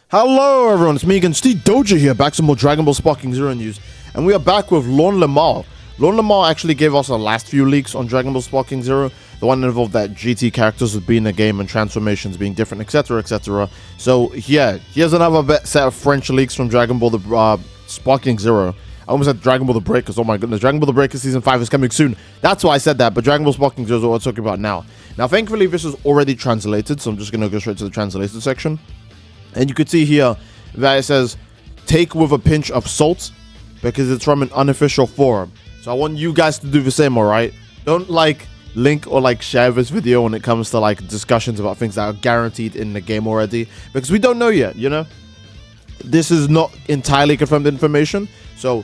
Hello everyone, it's me again, Steedoj here, back some more Dragon Ball Sparking Zero news, and we are back with Lorne Lamar. Lorne Lamar actually gave us our last few leaks on Dragon Ball Sparking Zero, the one that involved that GT characters would be in the game and transformations being different, etc, etc. So yeah, here's another set of French leaks from Dragon Ball the Sparking Zero. I almost said Dragon Ball the Breakers, oh my goodness, Dragon Ball the Breakers Season 5 is coming soon. That's why I said that, but Dragon Ball Sparking Zero is what we're talking about now. Now thankfully this is already translated, so I'm just going to go straight to the translated section. And you could see here that it says, take with a pinch of salt, because it's from an unofficial forum. So I want you guys to do the same, alright? Don't link or share this video when it comes to discussions about things that are guaranteed in the game already, because we don't know yet, you know? This is not entirely confirmed information, so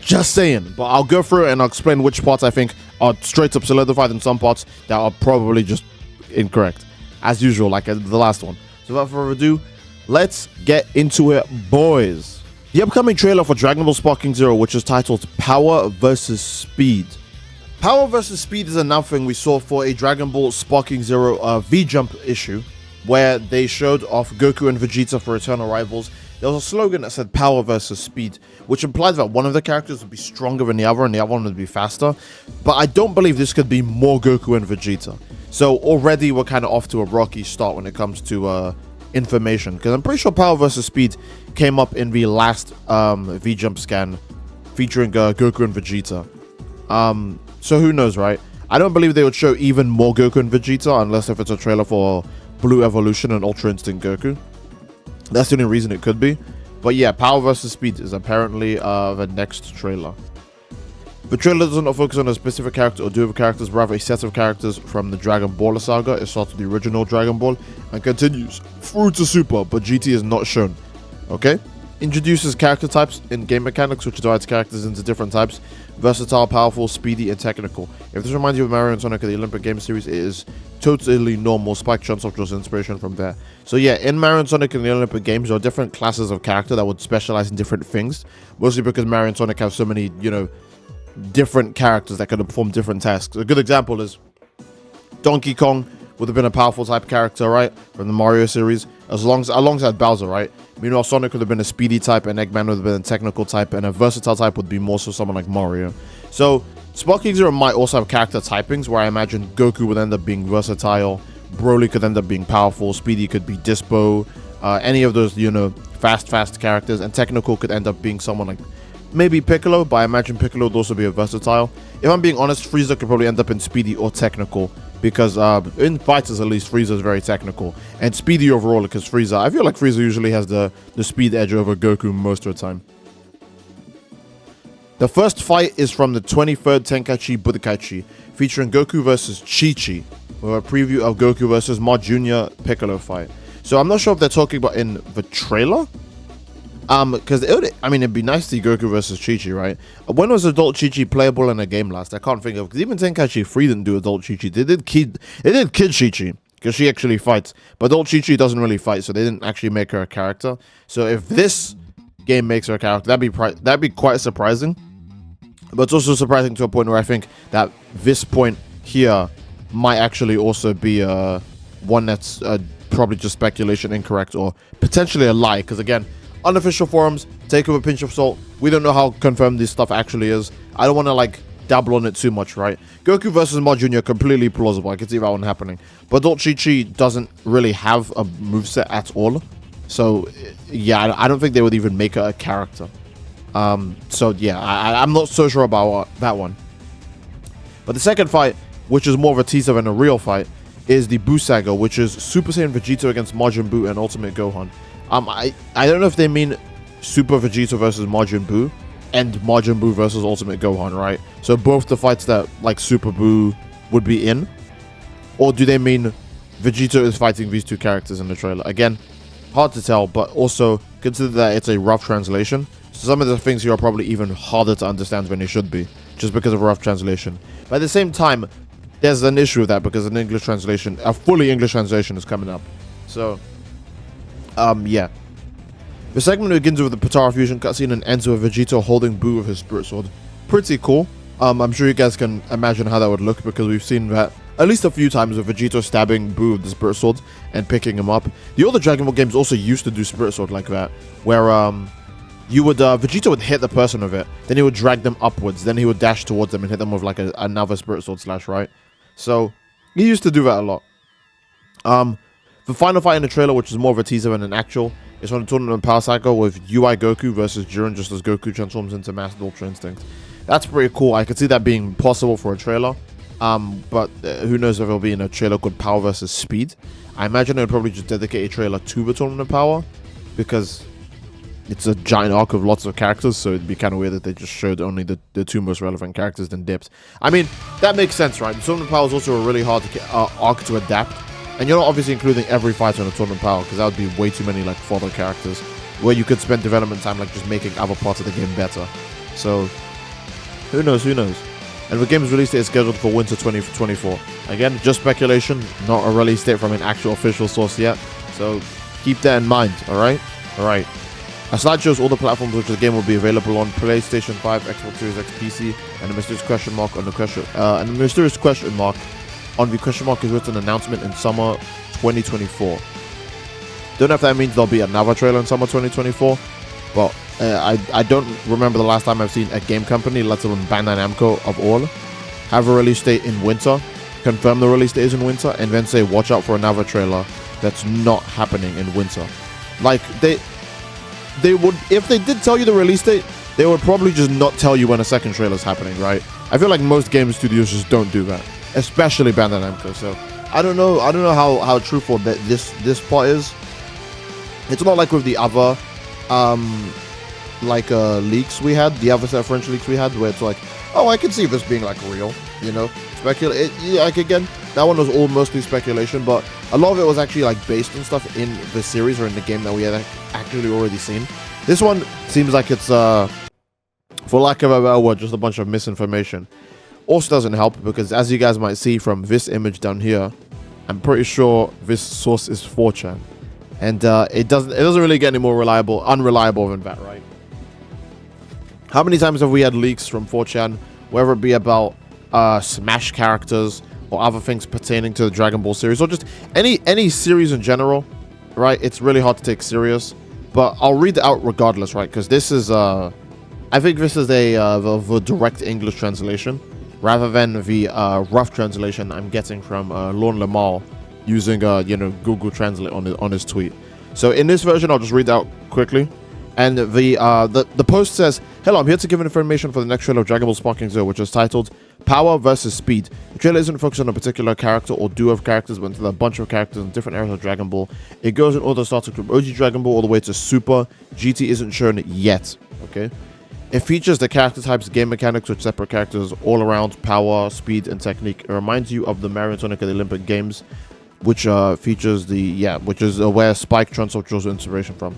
just saying. But I'll go through it and I'll explain which parts I think are straight up solidified and some parts that are probably just incorrect, as usual, like the last one. So without further ado, let's get into it, boys. The upcoming trailer for Dragon Ball Sparking Zero, which is titled Power vs. Speed. Power vs. Speed is another thing we saw for a Dragon Ball Sparking Zero V-Jump issue, where they showed off Goku and Vegeta for Eternal Rivals. There was a slogan that said Power vs. Speed, which implied that one of the characters would be stronger than the other and the other one would be faster. But I don't believe this could be more Goku and Vegeta. So already we're kind of off to a rocky start when it comes to information, because I'm pretty sure Power vs. Speed came up in the last V-Jump scan featuring Goku and Vegeta. So who knows, right? I don't believe they would show even more Goku and Vegeta unless if it's a trailer for Blue Evolution and Ultra Instinct Goku. That's the only reason it could be. But yeah, Power vs. Speed is apparently the next trailer. The trailer does not focus on a specific character or duo of characters, rather a set of characters from the Dragon Ball saga. It starts with the original Dragon Ball and continues through to Super, but GT is not shown. Okay? Introduces character types in game mechanics, which divides characters into different types: versatile, powerful, speedy, and technical. If this reminds you of Mario and Sonic of the Olympic Games series, it is totally normal. Spike Chunsoft draws inspiration from there. So yeah, in Mario and Sonic and the Olympic Games, there are different classes of character that would specialize in different things, mostly because Mario and Sonic have so many, different characters that can perform different tasks. A good example is Donkey Kong would have been a powerful type character, right, from the Mario series, alongside Bowser, right? Meanwhile, Sonic would have been a speedy type, and Eggman would have been a technical type, and a versatile type would be more so someone like Mario. So Sparking Zero might also have character typings, where I imagine Goku would end up being versatile, Broly could end up being powerful, Speedy could be Dispo, any of those, fast characters, and technical could end up being someone like maybe Piccolo, but I imagine Piccolo would also be a versatile. If I'm being honest, Frieza could probably end up in speedy or technical, because in fighters at least, Frieza is very technical, and speedy overall, because Frieza, I feel like Frieza usually has the speed edge over Goku most of the time. The first fight is from the 23rd Tenkaichi Budokai, featuring Goku versus Chi-Chi, with a preview of Goku versus Ma Jr. Piccolo fight. So I'm not sure if they're talking about in the trailer, because it'd be nice to see Goku versus Chi-Chi, right? When was adult Chi-Chi playable in a game last? I can't think of, because even Tenkaichi 3 didn't do adult Chi-Chi. They did kid Chi-Chi, because she actually fights, but adult Chi-Chi doesn't really fight, so they didn't actually make her a character. So if this game makes her a character, that'd be quite surprising. But it's also surprising to a point where I think that this point here might actually also be one that's probably just speculation, incorrect, or potentially a lie, because again, unofficial forums, take with a pinch of salt. We don't know how confirmed this stuff actually is. I don't want to dabble on it too much, right? Goku versus Ma Jr. completely plausible. I can see that one happening. But adult Chi-Chi doesn't really have a moveset at all. So yeah, I don't think they would even make her a character. So yeah, I'm not so sure about that one. But the second fight, which is more of a teaser than a real fight, is the Buu Saga, which is Super Saiyan Vegeta against Majin Buu and Ultimate Gohan. I don't know if they mean Super Vegeta versus Majin Buu and Majin Buu versus Ultimate Gohan, right? So both the fights that Super Buu would be in, or do they mean Vegeta is fighting these two characters in the trailer? Again, hard to tell, but also consider that it's a rough translation. So some of the things here are probably even harder to understand than they should be, just because of a rough translation. But at the same time, there's an issue with that, because an English translation, a fully English translation is coming up. So yeah. The segment begins with the Potara fusion cutscene and ends with Vegeta holding Buu with his spirit sword. Pretty cool. I'm sure you guys can imagine how that would look, because we've seen that at least a few times with Vegito stabbing Boo with the Spirit Sword and picking him up. The older Dragon Ball games also used to do Spirit Sword like that, where Vegito would hit the person with it, then he would drag them upwards, then he would dash towards them and hit them with like another Spirit Sword slash, right? So he used to do that a lot. The final fight in the trailer, which is more of a teaser than an actual, is from the Tournament of Power Cycle with UI Goku versus Jiren, just as Goku transforms into Master Ultra Instinct. That's pretty cool. I could see that being possible for a trailer. But who knows if it'll be in a trailer called Power versus Speed. I imagine they'll probably just dedicate a trailer to the Tournament of Power, because it's a giant arc of lots of characters, so it'd be kind of weird that they just showed only the two most relevant characters, then dipped. I mean, that makes sense, right? The Tournament of Power is also a really hard arc to adapt, and you're not obviously including every fighter in the Tournament of Power, because that would be way too many like fodder characters, where you could spend development time like just making other parts of the game better. So who knows? And the game's release date is scheduled for winter 2024. Again, just speculation, not a release date from an actual official source yet, so keep that in mind. All right. A slide shows all the platforms which the game will be available on: PlayStation 5, Xbox Series X, PC, and a mysterious question mark on the question. And the mysterious question mark on the question mark is written announcement in summer 2024. Don't know if that means there'll be another trailer in summer 2024, but I don't remember the last time I've seen a game company, let alone Bandai Namco of all, have a release date in winter, confirm the release date is in winter, and then say watch out for another trailer that's not happening in winter. Like they would, if they did tell you the release date, they would probably just not tell you when a second trailer is happening, right? I feel like most game studios just don't do that, especially Bandai Namco. So I don't know how truthful that this part is. It's not like with the other leaks we had, the other set of French leaks we had, where it's like, oh, I can see this being like real, you know, like again, that one was all mostly speculation, but a lot of it was actually like based on stuff in the series or in the game that we had actually already seen. This one seems like it's for lack of a better word, just a bunch of misinformation. Also doesn't help, because as you guys might see from this image down here, I'm pretty sure this source is 4chan, and it doesn't really get any more unreliable than that, right? How many times have we had leaks from 4chan, whether it be about Smash characters or other things pertaining to the Dragon Ball series, or just any series in general, right? It's really hard to take serious, but I'll read it out regardless, right? Because this is I think this is the direct English translation, rather than the rough translation I'm getting from Lorne Lamar using Google Translate on his tweet. So in this version, I'll just read out quickly. And the post says, "Hello, I'm here to give information for the next trailer of Dragon Ball Sparking Zero, which is titled Power versus Speed. The trailer isn't focused on a particular character or duo of characters, but into a bunch of characters in different eras of Dragon Ball. It goes in order starting from OG Dragon Ball all the way to Super. GT isn't shown yet, okay? It features the character types, game mechanics with separate characters all around power, speed, and technique. It reminds you of the Mario Tonic at the Olympic Games, which features which is where Spike Trunks draws inspiration from.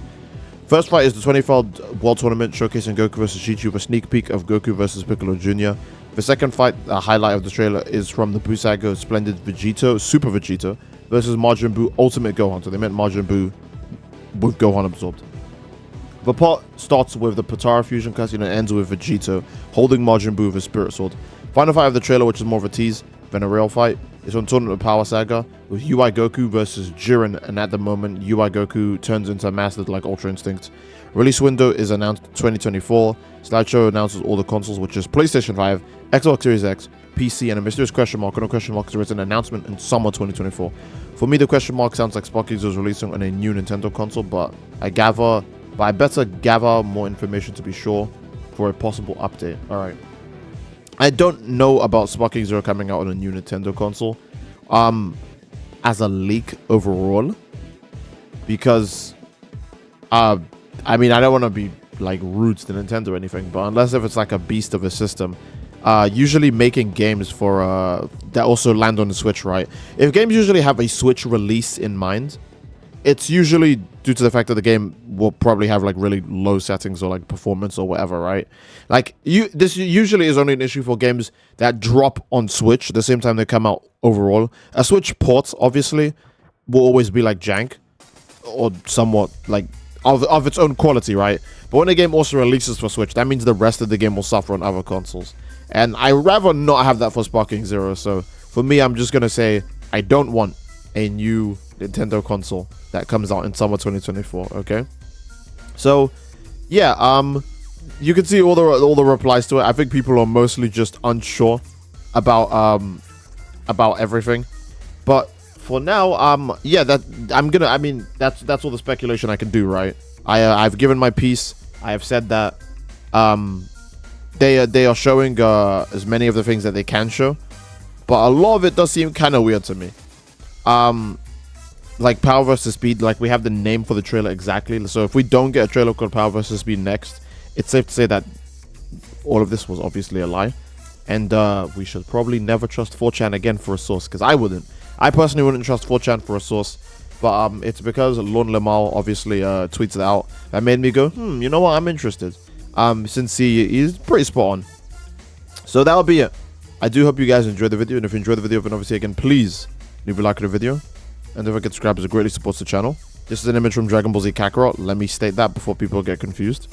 First fight is the 24th World Tournament, showcasing Goku vs. Chi-Chi with a sneak peek of Goku vs. Piccolo Jr. The second fight, the highlight of the trailer, is from the Buu Saga Splendid Vegito, Super Vegito, versus Majin Buu Ultimate Gohan. So they meant Majin Buu with Gohan absorbed. The part starts with the Potara fusion cutscene and ends with Vegito holding Majin Buu with his Spirit Sword. Final fight of the trailer, which is more of a tease than a real fight, is on Tournament of Power Saga with UI Goku versus Jiren, and at the moment UI Goku turns into a master like Ultra Instinct. Release window is announced 2024. Slideshow announces all the consoles, which is PlayStation 5, Xbox Series X, PC, and a mysterious question mark. On a question mark is written announcement in summer 2024. For me, the question mark sounds like Sparking Zero is releasing on a new Nintendo console, but I better gather more information to be sure for a possible update. Alright. I don't know about Sparking Zero coming out on a new Nintendo console as a leak overall, because I mean, I don't want to be like rude to Nintendo or anything, but unless if it's like a beast of a system, usually making games for that also land on the Switch, right? If games usually have a Switch release in mind, it's usually due to the fact that the game will probably have like really low settings or like performance or whatever, right? Like this usually is only an issue for games that drop on Switch at the same time they come out overall. A Switch port obviously will always be like jank or somewhat like of its own quality, right? But when a game also releases for Switch, that means the rest of the game will suffer on other consoles. And I rather not have that for Sparking Zero. So for me, I'm just gonna say I don't want a new Nintendo console that comes out in summer 2024. Okay. So yeah, you can see all the replies to it. I think people are mostly just unsure about everything. But for now, yeah, I mean, that's all the speculation I can do, right? I've given my piece. I have said that they are showing as many of the things that they can show, but a lot of it does seem kind of weird to me. Like Power vs. Speed, like we have the name for the trailer exactly. So if we don't get a trailer called Power vs. Speed next, it's safe to say that all of this was obviously a lie. And we should probably never trust 4chan again for a source, because I wouldn't. I personally wouldn't trust 4chan for a source. But it's because Lon Lemal obviously tweets it out that made me go, you know what, I'm interested. Since he's pretty spot on. So that'll be it. I do hope you guys enjoyed the video, and if you enjoyed the video, then obviously again, please leave a like on the video. And don't forget to subscribe, as it greatly supports the channel. This is an image from Dragon Ball Z Kakarot. Let me state that before people get confused.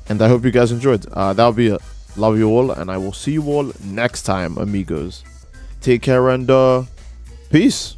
And I hope you guys enjoyed. That'll be it. Love you all, and I will see you all next time, amigos. Take care and peace.